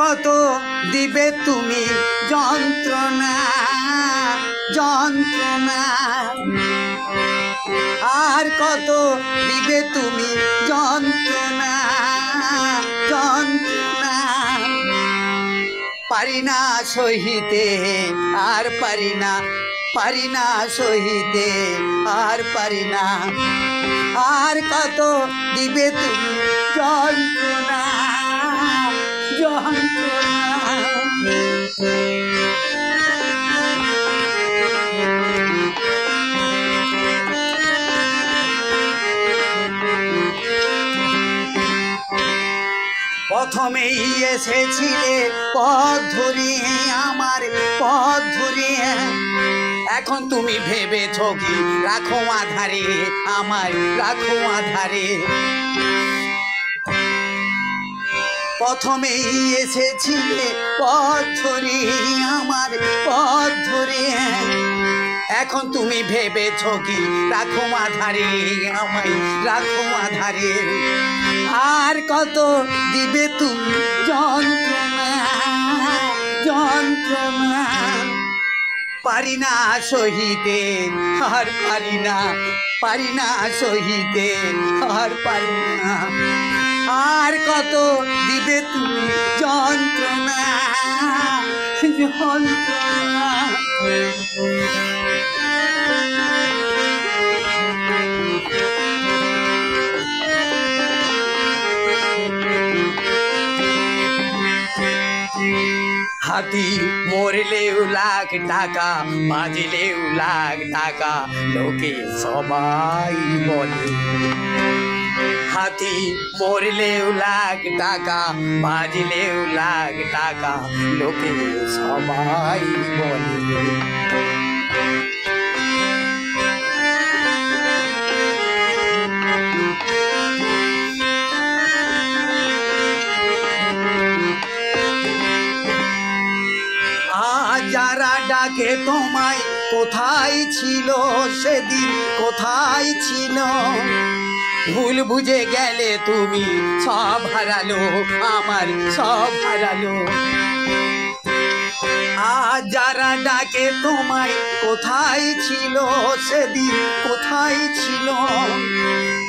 কত দিবে তুমি যন্ত্রণা যন্ত্রণা, আর কত দিবে তুমি যন্ত্রণা যন্ত্রণা। পারি না সহিতে আর পারি না, পারি না সহিতে আর পারি না, আর কত দিবে তুমি যন্ত্রণা যন্ত্রণা। প্রথমেই এসেছিলে পথ ধরিয়ে আমার পথ ধরিয়ে, এখন তুমি ভেবেছ কি রাখো আধারে আমার রাখো আধারে। প্রথমেই এসেছিলে পথ ধরিয়ে আমার পথ ধরিয়ে, এখন তুমি ভেবেছ কি রাখো আধারে আমায় রাখো আধারে, আর কত দিবে তুমি যন্ত্রণা যন্ত্রণা। পারি না সহিতে আর পারি না, পারি না সহিতে আর পারি না, আর কত দিবে তুমি যন্ত্রণা যন্ত্রণা। হাতি মরলেও লাখ টাকা, বাজলেও লাখ টাকা, লোকে সবাই বলে। হাতি মরলেও লাখ টাকা, বাজলেও লাখ টাকা, লোকে সবাই বলে। যারা ডাকে তোমায় কোথায় ছিল সেদিন কোথায় ছিল, ভুল বুঝে গেলে তুমি সব হারালো আমার সব হারালো। আজ যারা ডাকে তোমায় কোথায় ছিল সেদিন কোথায় ছিল,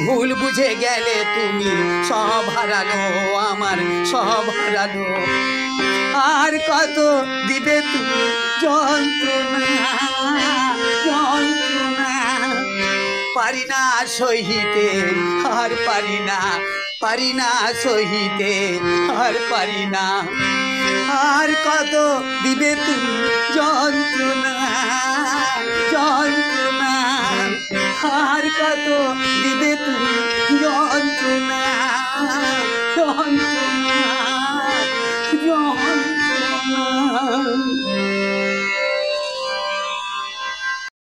ভুল বুঝে গেলে তুমি সব হারালো আমার সব হারালো, আর কত দিবে তুমি যন্ত্রণা যন্ত্রণা। পারি না সহিতে আর পারি না, পারি না সহিতে আর পারি না, আর কত দিবে তুমি যন্ত্রণা যন্ত্রণা, আর কত দিবে